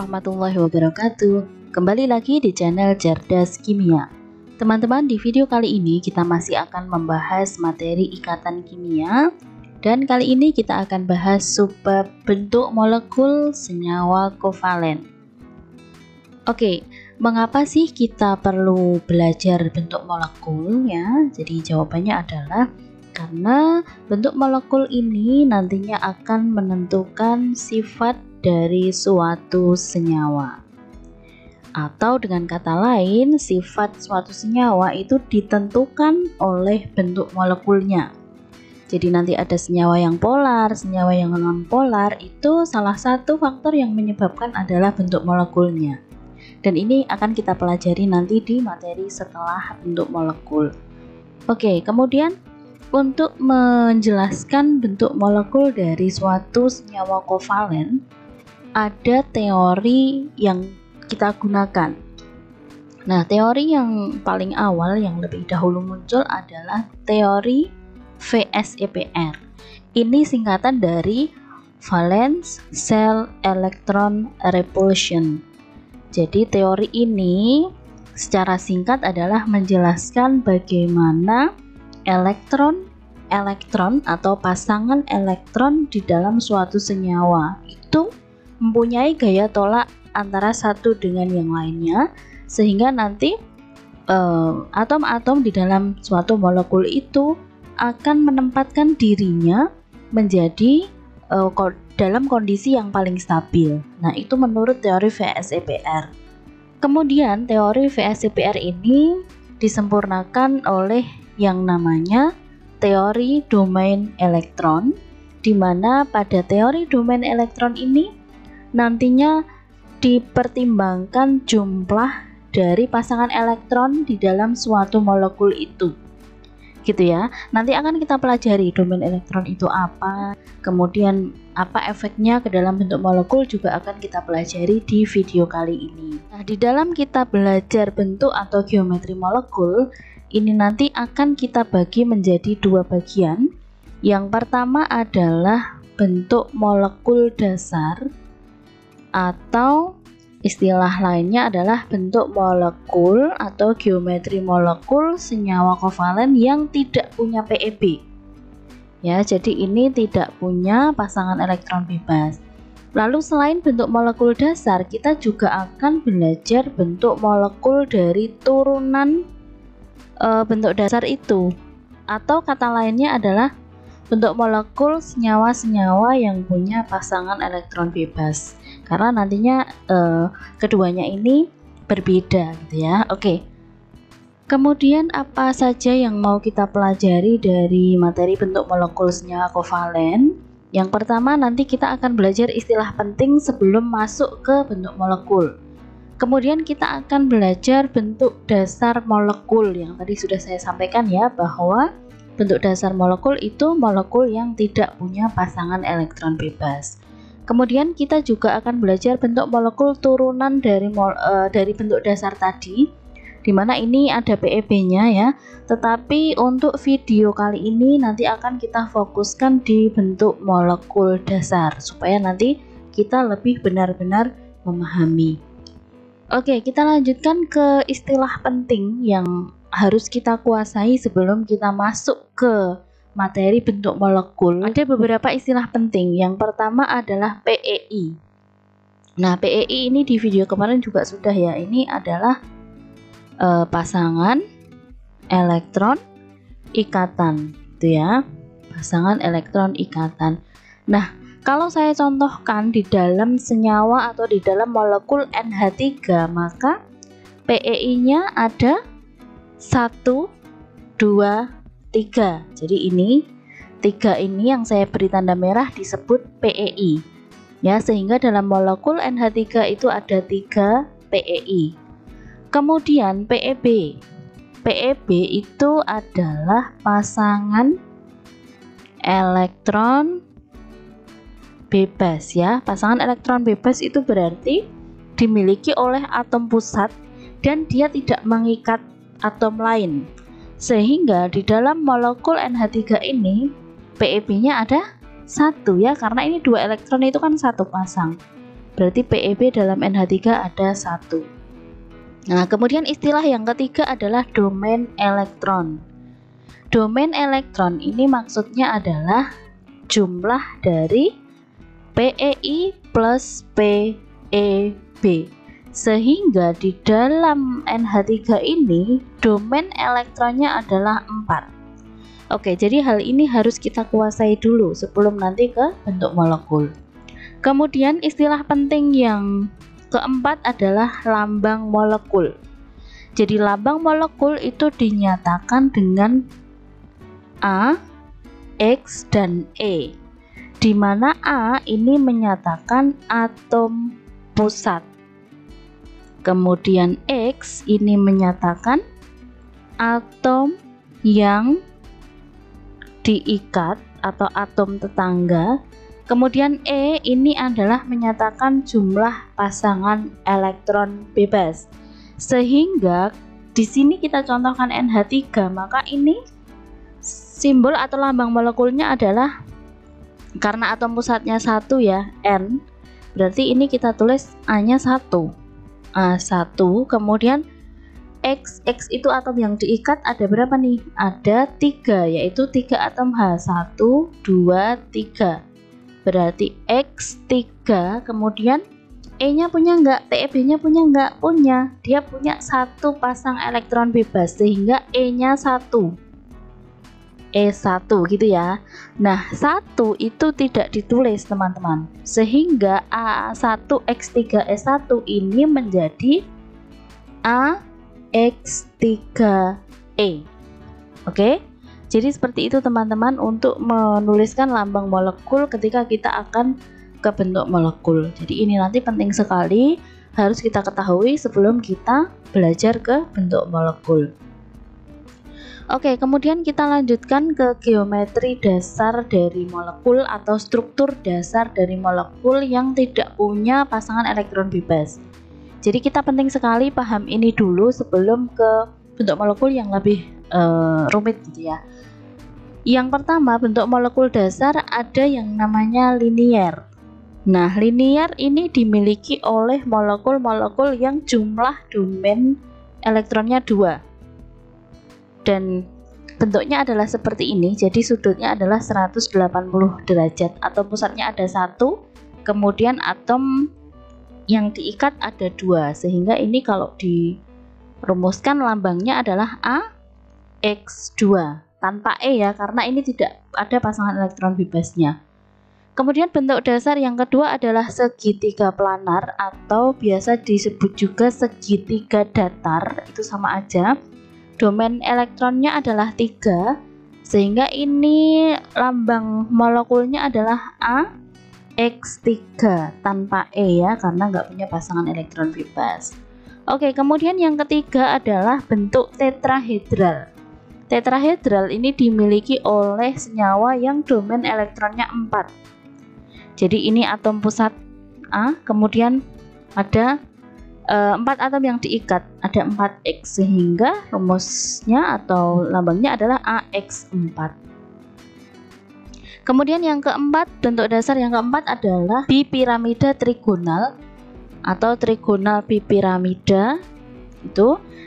warahmatullahi wabarakatuh. Kembali lagi di channel Cerdas Kimia. Teman-teman, di video kali ini kita masih akan membahas materi ikatan kimia. Dan kali ini kita akan bahas subbab bentuk molekul senyawa kovalen. Oke, mengapa sih kita perlu belajar bentuk molekul ya? Jadi jawabannya adalah karena bentuk molekul ini nantinya akan menentukan sifat dari suatu senyawa. Atau dengan kata lain, sifat suatu senyawa itu ditentukan oleh bentuk molekulnya. Jadi nanti ada senyawa yang polar, senyawa yang non-polar, itu salah satu faktor yang menyebabkan adalah bentuk molekulnya. Dan ini akan kita pelajari nanti di materi setelah bentuk molekul. Oke, kemudian untuk menjelaskan bentuk molekul dari suatu senyawa kovalen, ada teori yang kita gunakan. Nah, teori yang paling awal yang lebih dahulu muncul adalah teori VSEPR. Ini singkatan dari Valence Shell Electron Repulsion. Jadi teori ini secara singkat adalah menjelaskan bagaimana elektron atau pasangan elektron di dalam suatu senyawa itu mempunyai gaya tolak antara satu dengan yang lainnya, sehingga nanti atom-atom di dalam suatu molekul itu akan menempatkan dirinya menjadi dalam kondisi yang paling stabil. Nah, itu menurut teori VSEPR. Kemudian teori VSEPR ini disempurnakan oleh yang namanya teori domain elektron, di mana pada teori domain elektron ini nantinya dipertimbangkan jumlah dari pasangan elektron di dalam suatu molekul itu. Gitu ya. Nanti akan kita pelajari domain elektron itu apa, kemudian apa efeknya ke dalam bentuk molekul juga akan kita pelajari di video kali ini. Nah, di dalam kita belajar bentuk atau geometri molekul, ini nanti akan kita bagi menjadi dua bagian. Yang pertama adalah bentuk molekul dasar, atau istilah lainnya adalah bentuk molekul atau geometri molekul senyawa kovalen yang tidak punya PEB. Ya, jadi ini tidak punya pasangan elektron bebas. Lalu selain bentuk molekul dasar, kita juga akan belajar bentuk molekul dari turunan bentuk dasar itu, atau kata lainnya adalah bentuk molekul senyawa-senyawa yang punya pasangan elektron bebas. Karena nantinya keduanya ini berbeda gitu ya. Oke. Kemudian apa saja yang mau kita pelajari dari materi bentuk molekul senyawa kovalen? Yang pertama, nanti kita akan belajar istilah penting sebelum masuk ke bentuk molekul. Kemudian kita akan belajar bentuk dasar molekul yang tadi sudah saya sampaikan ya, bahwa bentuk dasar molekul itu molekul yang tidak punya pasangan elektron bebas. Kemudian kita juga akan belajar bentuk molekul turunan dari bentuk dasar tadi, di mana ini ada PEB-nya ya. Tetapi untuk video kali ini nanti akan kita fokuskan di bentuk molekul dasar supaya nanti kita lebih benar-benar memahami. Oke, kita lanjutkan ke istilah penting yang harus kita kuasai sebelum kita masuk ke materi bentuk molekul. Ada beberapa istilah penting. Yang pertama adalah PEI. Nah, PEI ini di video kemarin juga sudah ya. Ini adalah pasangan elektron ikatan, gitu ya. Pasangan elektron ikatan. Nah, kalau saya contohkan di dalam senyawa atau di dalam molekul NH3, maka PEI-nya ada 1, 2, 3. Jadi ini 3 ini yang saya beri tanda merah disebut PEI. Ya, sehingga dalam molekul NH3 itu ada 3 PEI. Kemudian PEB. PEB itu adalah pasangan elektron bebas ya. Pasangan elektron bebas itu berarti dimiliki oleh atom pusat dan dia tidak mengikat atom lain. Sehingga di dalam molekul NH3 ini PEB-nya ada 1 ya, karena ini 2 elektron itu kan 1 pasang. berarti PeB dalam NH3 ada 1. Nah, kemudian istilah yang ketiga adalah domain elektron. Domain elektron ini maksudnya adalah jumlah dari PeI plus PeB. Sehingga di dalam NH3 ini domain elektronnya adalah 4. Oke, jadi hal ini harus kita kuasai dulu sebelum nanti ke bentuk molekul. Kemudian istilah penting yang keempat adalah lambang molekul. Jadi lambang molekul itu dinyatakan dengan A, X, dan E, di mana A ini menyatakan atom pusat. Kemudian X ini menyatakan atom yang diikat atau atom tetangga. Kemudian E ini adalah menyatakan jumlah pasangan elektron bebas. Sehingga di sini kita contohkan NH3, maka ini simbol atau lambang molekulnya adalah, karena atom pusatnya 1 ya, N, berarti ini kita tulis A-nya 1. A1, kemudian X itu atom yang diikat ada berapa nih? Ada 3, yaitu 3 atom H, 1, 2, 3. Berarti X3, kemudian E-nya punya enggak? PeB-nya punya enggak? Punya. Dia punya 1 pasang elektron bebas, sehingga E-nya 1. E1 gitu ya. Nah, 1 itu tidak ditulis teman-teman, sehingga A1X3E1 ini menjadi AX3E. Oke, jadi seperti itu teman-teman untuk menuliskan lambang molekul ketika kita akan ke bentuk molekul. Jadi ini nanti penting sekali, harus kita ketahui sebelum kita belajar ke bentuk molekul. Oke, kemudian kita lanjutkan ke geometri dasar dari molekul atau struktur dasar dari molekul yang tidak punya pasangan elektron bebas. Jadi kita penting sekali paham ini dulu sebelum ke bentuk molekul yang lebih rumit gitu ya. Yang pertama, bentuk molekul dasar ada yang namanya linier. Nah, linier ini dimiliki oleh molekul-molekul yang jumlah domain elektronnya 2. Dan bentuknya adalah seperti ini, jadi sudutnya adalah 180 derajat. Atom pusatnya ada 1, kemudian atom yang diikat ada 2, sehingga ini kalau dirumuskan lambangnya adalah AX2 tanpa E ya, karena ini tidak ada pasangan elektron bebasnya. Kemudian bentuk dasar yang kedua adalah segitiga planar atau biasa disebut juga segitiga datar, itu sama aja. Domain elektronnya adalah 3, sehingga ini lambang molekulnya adalah AX3 tanpa E ya, karena nggak punya pasangan elektron bebas. Oke, kemudian yang ketiga adalah bentuk tetrahedral. Tetrahedral ini dimiliki oleh senyawa yang domain elektronnya 4. Jadi ini atom pusat A, kemudian ada 4 atom yang diikat, ada 4X, sehingga rumusnya atau lambangnya adalah AX4. Kemudian yang keempat, bentuk dasar yang keempat adalah bipiramida trigonal atau trigonal bipiramida.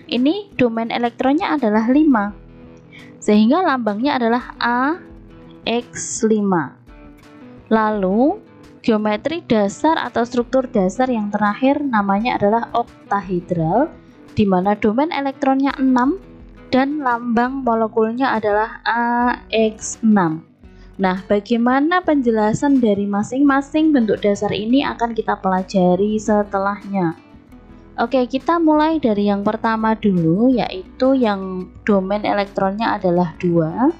Ini domain elektronnya adalah 5, sehingga lambangnya adalah AX5. Lalu geometri dasar atau struktur dasar yang terakhir namanya adalah oktahedral, di mana domain elektronnya 6 dan lambang molekulnya adalah AX6. Nah, bagaimana penjelasan dari masing-masing bentuk dasar ini akan kita pelajari setelahnya. Oke, kita mulai dari yang pertama dulu, yaitu yang domain elektronnya adalah 2.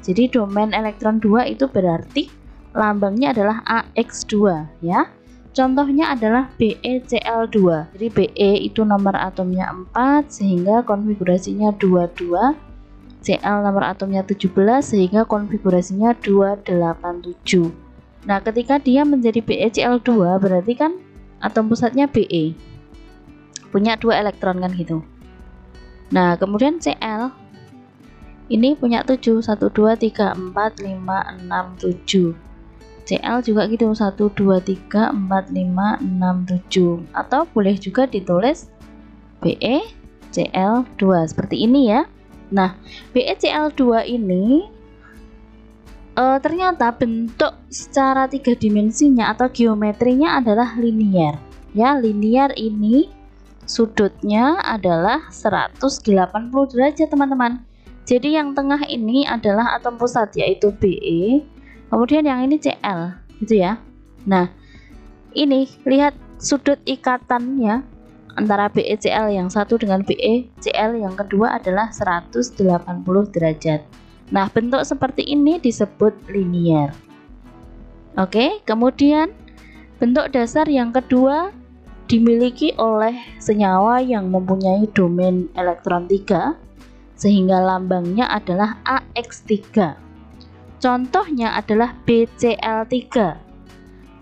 Jadi domain elektron 2 itu berarti lambangnya adalah AX2 ya. Contohnya adalah BeCl2. Jadi Be itu nomor atomnya 4 sehingga konfigurasinya 22. Cl nomor atomnya 17 sehingga konfigurasinya 287. Nah, ketika dia menjadi BeCl2 berarti kan atom pusatnya Be. Punya 2 elektron kan gitu. Nah, kemudian Cl ini punya 7, 1, 2, 3, 4, 5, 6, 7. Cl juga gitu, 1 2 3 4 5 6 7, atau boleh juga ditulis BeCl2 seperti ini ya. Nah, BeCl2 ini ternyata bentuk secara 3 dimensinya atau geometrinya adalah linier ya. Linier ini sudutnya adalah 180 derajat teman-teman. Jadi yang tengah ini adalah atom pusat yaitu Be, kemudian yang ini Cl gitu ya. Nah, ini lihat sudut ikatannya antara BeCl yang satu dengan BeCl yang kedua adalah 180 derajat. Nah, bentuk seperti ini disebut linier. Oke, kemudian bentuk dasar yang kedua dimiliki oleh senyawa yang mempunyai domain elektron 3 sehingga lambangnya adalah AX3. Contohnya adalah BCl3.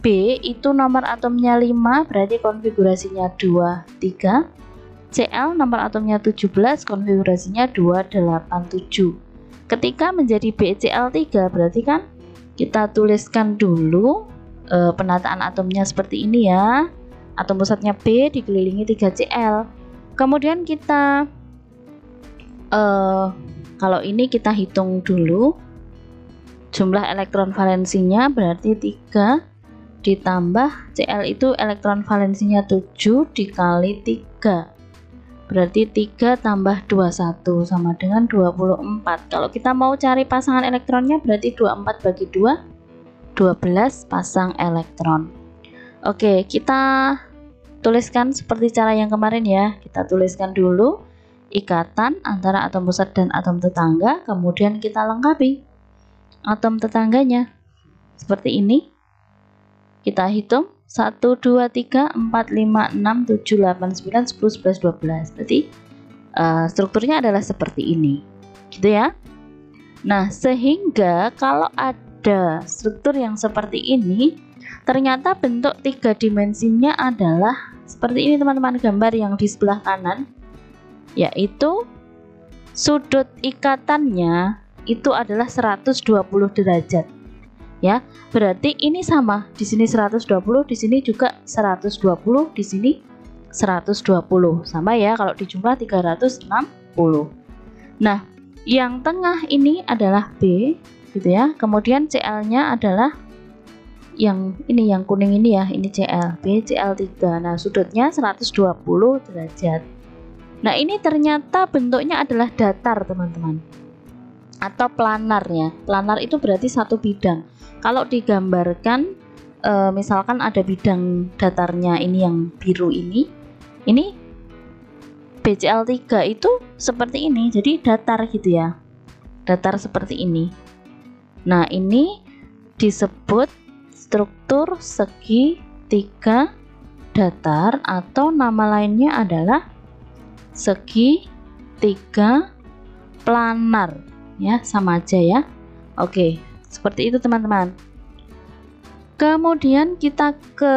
B itu nomor atomnya 5, berarti konfigurasinya 23. Cl nomor atomnya 17, konfigurasinya 287. Ketika menjadi BCl3 berarti kan kita tuliskan dulu penataan atomnya seperti ini ya. Atom pusatnya B dikelilingi 3Cl. Kemudian kita kalau ini kita hitung dulu jumlah elektron valensinya, berarti 3 ditambah Cl itu elektron valensinya 7 dikali 3, berarti 3 tambah 21 sama dengan 24. Kalau kita mau cari pasangan elektronnya berarti 24 bagi 2 12 pasang elektron. Oke, kita tuliskan seperti cara yang kemarin ya. Kita tuliskan dulu ikatan antara atom pusat dan atom tetangga, kemudian kita lengkapi atom tetangganya seperti ini. Kita hitung 1 2 3 4 5 6 7 8 9 10 11 12. Berarti strukturnya adalah seperti ini gitu ya. Nah, sehingga kalau ada struktur yang seperti ini, ternyata bentuk 3 dimensinya adalah seperti ini teman-teman, gambar yang di sebelah kanan, yaitu sudut ikatannya itu adalah 120 derajat ya. Berarti ini sama, di sini 120, di sini juga 120, di sini 120, sama ya, kalau dijumlah 360. Nah, yang tengah ini adalah B gitu ya. Kemudian Cl-nya adalah yang ini, yang kuning ini ya, ini Cl, BCl3. Nah, sudutnya 120 derajat. Nah, ini ternyata bentuknya adalah datar teman-teman, atau planar ya. Planar itu berarti satu bidang. Kalau digambarkan misalkan ada bidang datarnya ini yang biru ini BCl3 itu seperti ini, jadi datar gitu ya, datar seperti ini. Nah, ini disebut struktur segitiga datar, atau nama lainnya adalah segitiga planar ya, sama aja ya. Oke, seperti itu teman-teman. Kemudian kita ke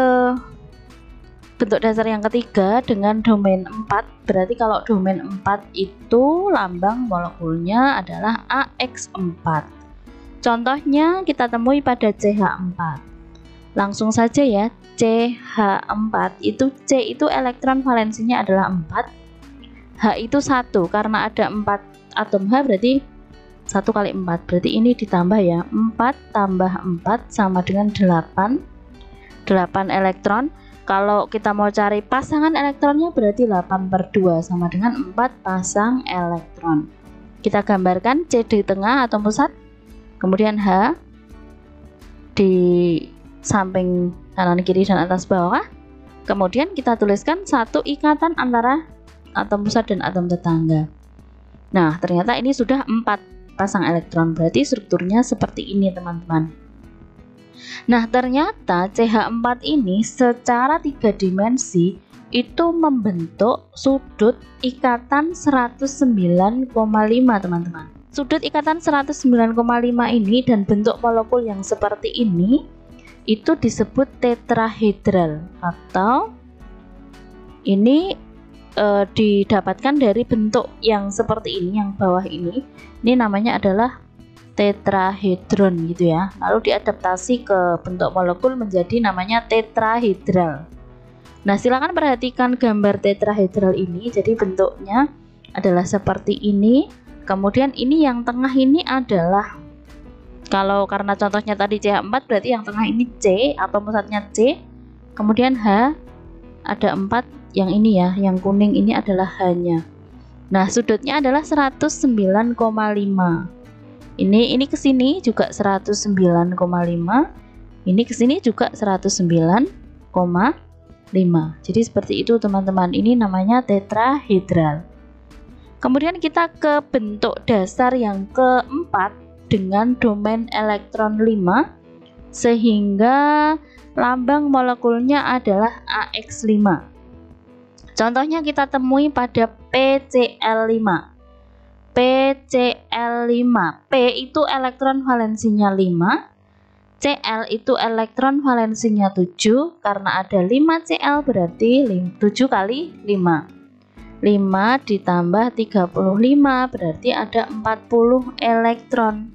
bentuk dasar yang ketiga dengan domain 4. Berarti kalau domain 4 itu lambang molekulnya adalah AX4. Contohnya kita temui pada CH4. Langsung saja ya, CH4 itu C itu elektron valensinya adalah 4, H itu 1, karena ada 4 atom H berarti 1 kali 4, berarti ini ditambah ya, 4 tambah 4 sama dengan 8 elektron. Kalau kita mau cari pasangan elektronnya berarti 8/2 sama dengan 4 pasang elektron. Kita gambarkan C di tengah atom pusat, kemudian H di samping kanan kiri dan atas bawah, kemudian kita tuliskan satu ikatan antara atom pusat dan atom tetangga. Nah, ternyata ini sudah 4 pasang elektron, berarti strukturnya seperti ini teman-teman. Nah, ternyata CH4 ini secara 3 dimensi itu membentuk sudut ikatan 109,5 teman-teman. Sudut ikatan 109,5 ini dan bentuk molekul yang seperti ini itu disebut tetrahedral, atau ini didapatkan dari bentuk yang seperti ini, yang bawah ini namanya adalah tetrahedron gitu ya. Lalu diadaptasi ke bentuk molekul menjadi namanya tetrahedral. Nah, silakan perhatikan gambar tetrahedral ini. Jadi bentuknya adalah seperti ini. Kemudian ini yang tengah ini adalah, kalau karena contohnya tadi CH4 berarti yang tengah ini C, atom pusatnya C. Kemudian H ada 4, yang ini ya, yang kuning ini adalah H-nya. Nah, sudutnya adalah 109,5. Ini ke sini juga 109,5. Ini ke sini juga 109,5. Jadi seperti itu teman-teman. Ini namanya tetrahedral. Kemudian kita ke bentuk dasar yang keempat dengan domain elektron 5 sehingga lambang molekulnya adalah AX5. Contohnya kita temui pada PCl5. PCl5. P itu elektron valensinya 5, Cl itu elektron valensinya 7. Karena ada 5Cl berarti 7 kali 5. 5 ditambah 35 berarti ada 40 elektron.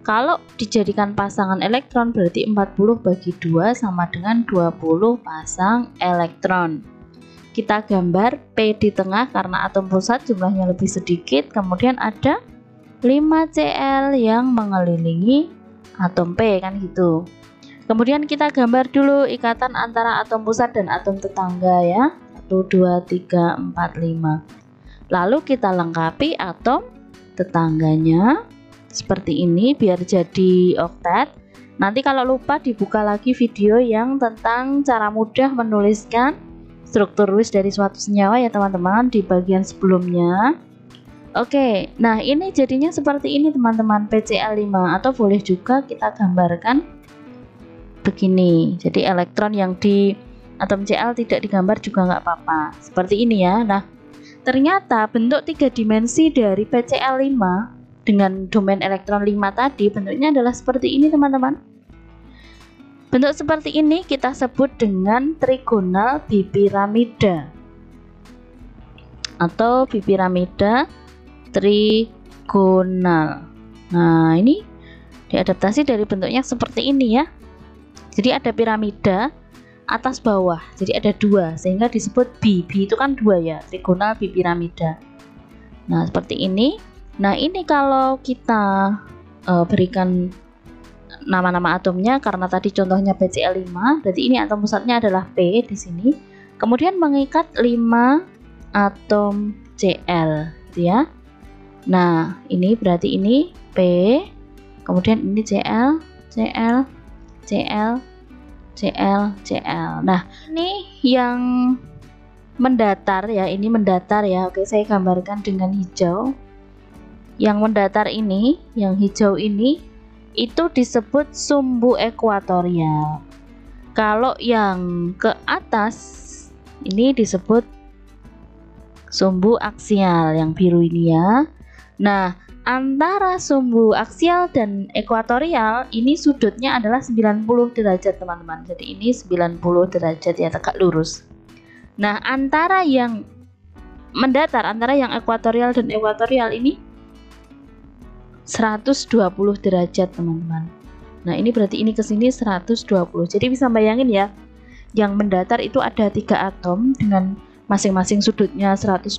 Kalau dijadikan pasangan elektron berarti 40 bagi 2 sama dengan 20 pasang elektron. Kita gambar P di tengah karena atom pusat jumlahnya lebih sedikit. Kemudian ada 5Cl yang mengelilingi atom P, kan gitu. Kemudian kita gambar dulu ikatan antara atom pusat dan atom tetangga ya. 1, 2, 3, 4, 5. Lalu kita lengkapi atom tetangganya seperti ini biar jadi oktet. Nanti kalau lupa dibuka lagi video yang tentang cara mudah menuliskan struktur Lewis dari suatu senyawa ya teman-teman di bagian sebelumnya. Oke, nah ini jadinya seperti ini teman-teman, PCl5, atau boleh juga kita gambarkan begini. Jadi elektron yang di atom Cl tidak digambar juga nggak apa-apa, seperti ini ya. Nah, ternyata bentuk 3 dimensi dari PCl5 dengan domain elektron 5 tadi bentuknya adalah seperti ini teman-teman. Bentuk seperti ini kita sebut dengan trigonal bipiramida atau bipiramida trigonal. Nah, ini diadaptasi dari bentuknya seperti ini ya. Jadi ada piramida atas bawah, jadi ada 2 sehingga disebut B. B itu kan 2 ya, trigonal bipiramida. Nah, seperti ini. Nah, ini kalau kita berikan nama-nama atomnya, karena tadi contohnya PCl5, berarti ini atom pusatnya adalah P di sini. Kemudian mengikat 5 atom Cl, gitu ya. Nah, ini berarti ini P, kemudian ini Cl, Cl, Cl, Cl, Cl. Nah, ini yang mendatar ya, ini mendatar ya. Oke, saya gambarkan dengan hijau. Yang mendatar ini, yang hijau ini, itu disebut sumbu ekuatorial. Kalau yang ke atas ini disebut sumbu aksial, yang biru ini ya. Nah, antara sumbu aksial dan ekuatorial ini sudutnya adalah 90 derajat teman-teman. Jadi ini 90 derajat ya, tegak lurus. Nah, antara yang mendatar, antara yang ekuatorial dan ekuatorial ini 120 derajat teman-teman. Nah, ini berarti ini ke sini 120. Jadi bisa bayangin ya, yang mendatar itu ada 3 atom dengan masing-masing sudutnya 120.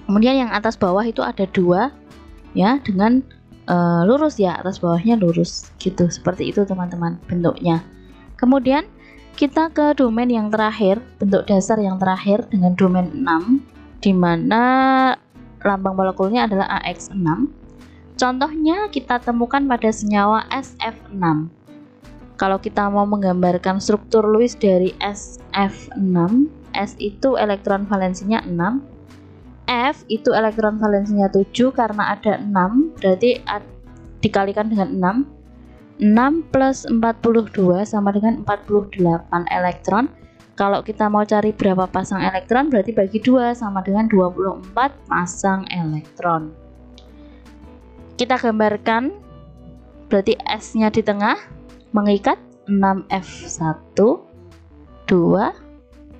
Kemudian yang atas bawah itu ada 2 ya, dengan lurus ya, atas bawahnya lurus gitu. Seperti itu teman-teman bentuknya. Kemudian kita ke domain yang terakhir, bentuk dasar yang terakhir dengan domain 6, di mana lambang molekulnya adalah AX6. Contohnya kita temukan pada senyawa SF6. Kalau kita mau menggambarkan struktur Lewis dari SF6, S itu elektron valensinya 6, F itu elektron valensinya 7, karena ada 6 berarti dikalikan dengan 6. 6 plus 42 sama dengan 48 elektron. Kalau kita mau cari berapa pasang elektron berarti bagi 2 sama dengan 24 pasang elektron. Kita gambarkan, berarti S-nya di tengah mengikat 6F1, 2,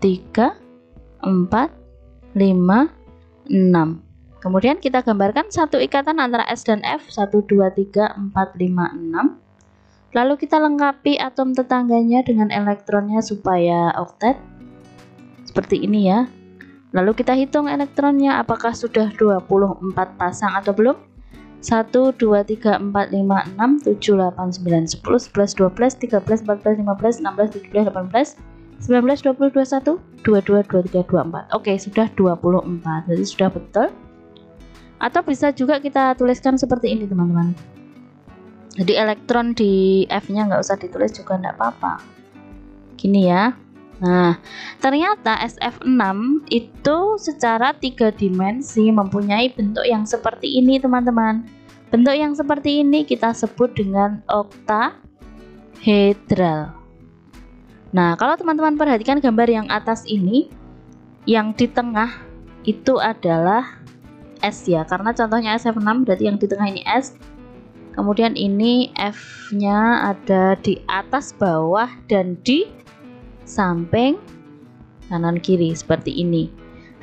3, 4, 5, 6. Kemudian kita gambarkan satu ikatan antara S dan F, 1, 2, 3, 4, 5, 6. Lalu kita lengkapi atom tetangganya dengan elektronnya supaya oktet. Seperti ini ya. Lalu kita hitung elektronnya apakah sudah 24 pasang atau belum. 1, 2, 3, 4, 5, 6, 7, 8, 9, 10, 11, 12, 13, 14, 15, 16, 17, 18, 19, 20, 21, 22, 23, 24. Oke, sudah 24. Jadi sudah betul. Atau bisa juga kita tuliskan seperti ini teman-teman. Jadi elektron di F-nya nggak usah ditulis juga nggak apa-apa. Gini ya. Nah, ternyata SF6 itu secara 3 dimensi mempunyai bentuk yang seperti ini teman-teman. Bentuk yang seperti ini kita sebut dengan oktahedral. Nah, kalau teman-teman perhatikan gambar yang atas ini, yang di tengah itu adalah S ya, karena contohnya SF6 berarti yang di tengah ini S. Kemudian ini F-nya ada di atas, bawah, dan di samping kanan kiri seperti ini.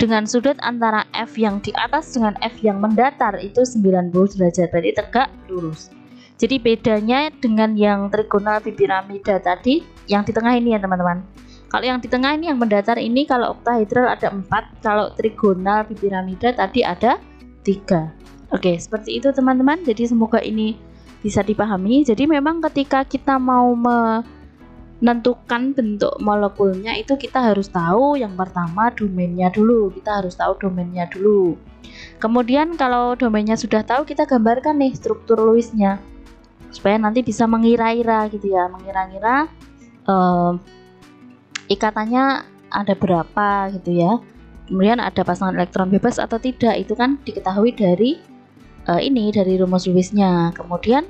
Dengan sudut antara F yang di atas dengan F yang mendatar itu 90 derajat, berarti tegak lurus. Jadi bedanya dengan yang trigonal bipiramida tadi, yang di tengah ini ya teman-teman. Kalau yang di tengah ini yang mendatar ini, kalau oktahedral ada 4, kalau trigonal bipiramida tadi ada 3. Oke, seperti itu teman-teman. Jadi semoga ini bisa dipahami. Jadi memang ketika kita mau menentukan bentuk molekulnya itu kita harus tahu yang pertama domainnya dulu. Kita harus tahu domainnya dulu. Kemudian kalau domainnya sudah tahu, kita gambarkan nih struktur Lewisnya supaya nanti bisa mengira-ira gitu ya, mengira-ngira ikatannya ada berapa gitu ya. Kemudian ada pasangan elektron bebas atau tidak, itu kan diketahui dari dari rumus Lewisnya. Kemudian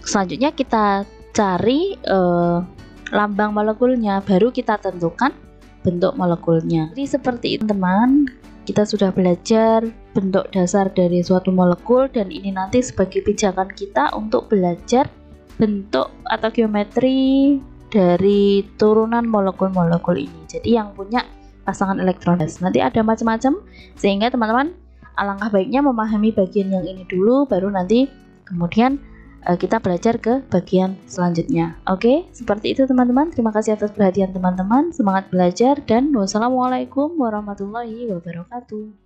selanjutnya kita cari lambang molekulnya, baru kita tentukan bentuk molekulnya. Jadi seperti itu teman, kita sudah belajar bentuk dasar dari suatu molekul, dan ini nanti sebagai pijakan kita untuk belajar bentuk atau geometri dari turunan molekul-molekul ini. Jadi yang punya pasangan elektron nanti ada macam-macam, sehingga teman-teman alangkah baiknya memahami bagian yang ini dulu, baru nanti kemudian kita belajar ke bagian selanjutnya. Oke, seperti itu teman-teman. Terima kasih atas perhatian teman-teman. Semangat belajar dan wassalamualaikum warahmatullahi wabarakatuh.